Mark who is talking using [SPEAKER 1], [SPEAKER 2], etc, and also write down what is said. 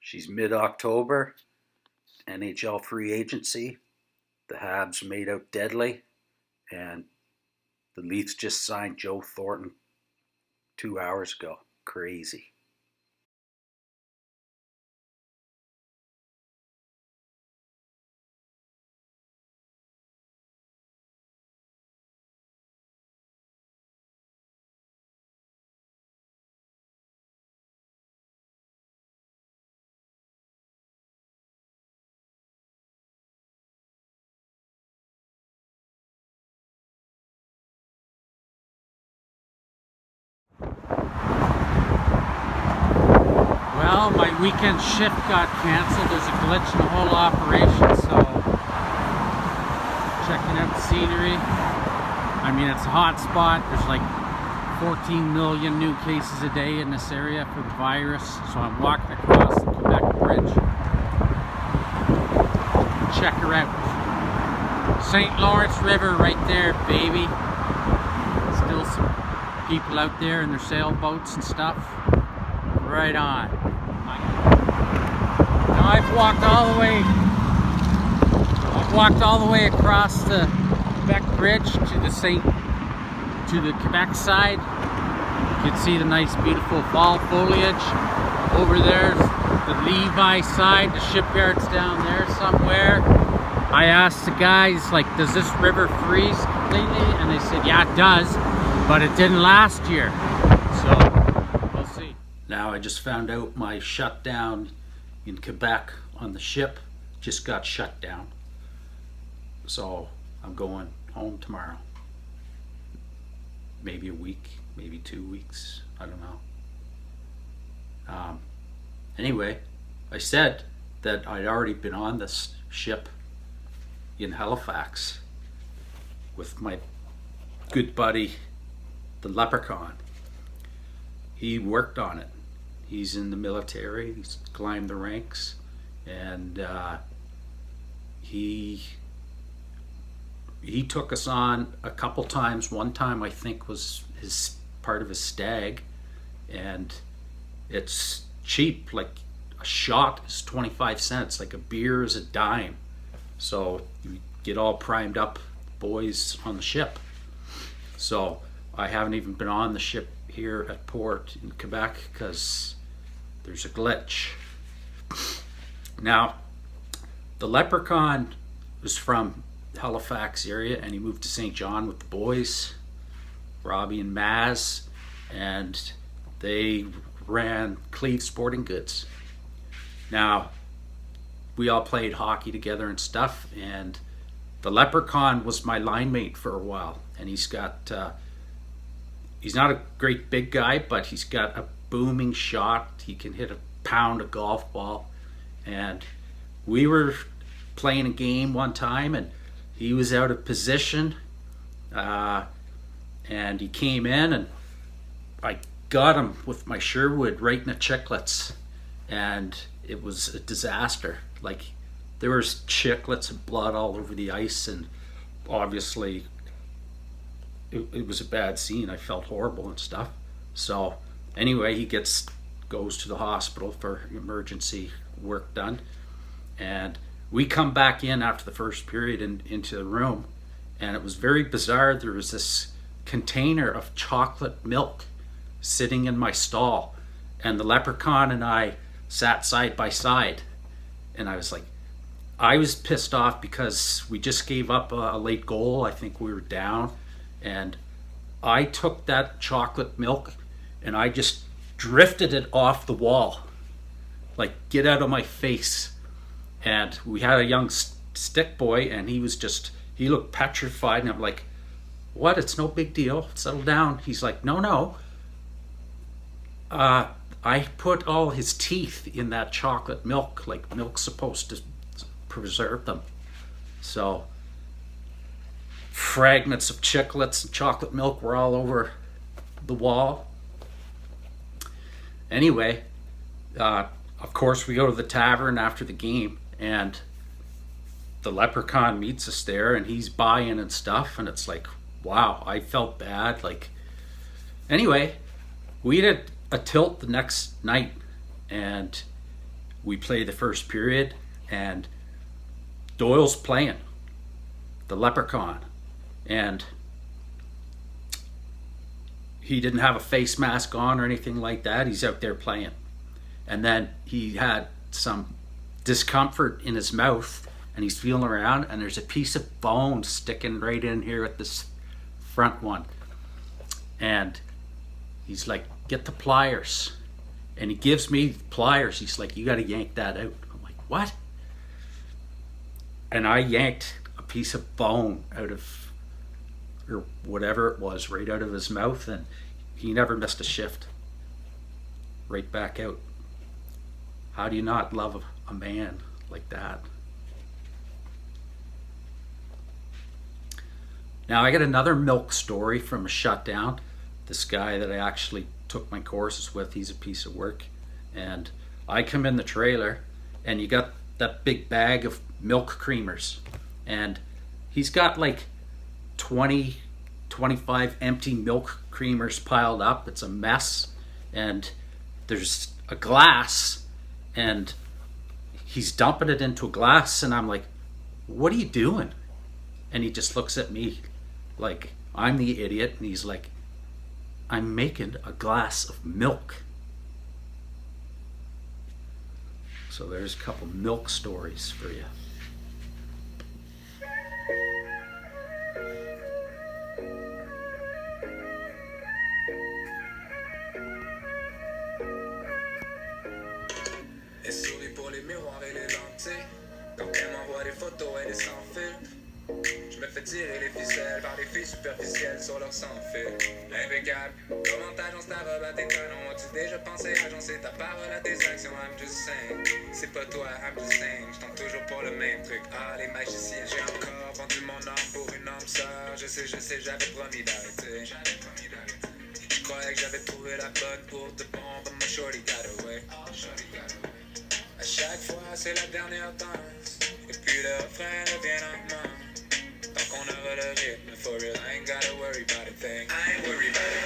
[SPEAKER 1] She's mid-October, NHL free agency. The Habs made out deadly, and the Leafs just signed Joe Thornton 2 hours ago. Crazy.
[SPEAKER 2] Well, my weekend shift got canceled. There's a glitch in the whole operation, so checking out the scenery. I mean, it's a hot spot. There's like 14 million new cases a day in this area for the virus, so I'm walking across the Quebec Bridge. Check her out. St. Lawrence River right there, baby. Still some people out there in their sailboats and stuff. Right on. Now I've walked all the way across the Quebec Bridge to the Quebec side. You can see the nice beautiful fall foliage. Over there's the Lévis side, the shipyard's down there somewhere. I asked the guys, like, does this river freeze completely? And they said, yeah, it does, but it didn't last year. So we'll see.
[SPEAKER 1] Now I just found out my shutdown in Quebec on the ship just got shut down. So I'm going home tomorrow. Maybe a week, maybe 2 weeks, I don't know. Anyway, I said that I'd already been on this ship in Halifax with my good buddy, the Leprechaun. He worked on it. He's in the military, he's climbed the ranks, and he took us on a couple times. One time I think was his part of his stag, and it's cheap, like a shot is 25 cents, like a beer is a dime. So you get all primed up, boys on the ship. So I haven't even been on the ship here at port in Quebec because there's a glitch. Now, the Leprechaun was from Halifax area, and he moved to St.John with the boys, Robbie and Maz, and they ran Cleve Sporting Goods. Now, we all played hockey together and stuff, and the Leprechaun was my line mate for a while, and he's not a great big guy, but he's got a booming shot. He can hit a pound a golf ball, and we were playing a game one time, and he was out of position, and he came in, and I got him with my Sherwood right in the chicklets, and it was a disaster. Like, there was chiclets and blood all over the ice, and obviously it was a bad scene. I felt horrible and stuff. So anyway, he goes to the hospital for emergency work done, and we come back in after the first period into the room, and it was very bizarre. There was this container of chocolate milk sitting in my stall, and the Leprechaun and I sat side by side, and I was pissed off because we just gave up a late goal. I think we were down, and I took that chocolate milk and I just drifted it off the wall, like, get out of my face. And we had a young stick boy, and he looked petrified, and I'm like, what? It's no big deal, settle down. He's like, no. I put all his teeth in that chocolate milk, like milk's supposed to preserve them. So fragments of chiclets and chocolate milk were all over the wall. Anyway, of course we go to the tavern after the game, and the Leprechaun meets us there, and he's buying and stuff, and it's like, wow, I felt bad. Like, anyway, we did a tilt the next night, and we play the first period, and Doyle's playing the Leprechaun, and he didn't have a face mask on or anything like that. He's out there playing. And then he had some discomfort in his mouth, and he's feeling around, and there's a piece of bone sticking right in here at this front one. And he's like, get the pliers. And he gives me the pliers. He's like, you got to yank that out. I'm like, what? And I yanked a piece of bone out of, or whatever it was, right out of his mouth, and he never missed a shift. Right back out. How do you not love a man like that? Now I got another milk story from a shutdown. This guy that I actually took my courses with, he's a piece of work. And I come in the trailer, and you got that big bag of milk creamers. And he's got like 20, 25 empty milk creamers piled up. It's a mess. And there's a glass, and he's dumping it into a glass, and I'm like, what are you doing? And he just looks at me like I'm the idiot, and he's like, I'm making a glass of milk. So there's a couple milk stories for you.
[SPEAKER 3] Elle sourit pour les miroirs et les lentilles. Quand elle m'envoie des photos, elle est sans filtre. Je me fais tirer les ficelles par des filles superficielles sur leur sans-fil. Impeccable, comment t'agences ta robe à tes talons? As-tu déjà pensé agencer ta parole à tes actions? I'm just saying, c'est pas toi, I'm just saying. J'tends toujours pour le même truc. Ah, les magiciens, j'ai encore vendu mon âme pour une âme sœur. Je sais, j'avais promis d'arrêter. Je croyais que j'avais trouvé la bonne pour de bon, but my shorty got away. À chaque fois, c'est la dernière danse. Et puis le refrain revient lentement. Tant qu'on aura le rythme, for real, I ain't gotta worry about a thing. I ain't worried about it.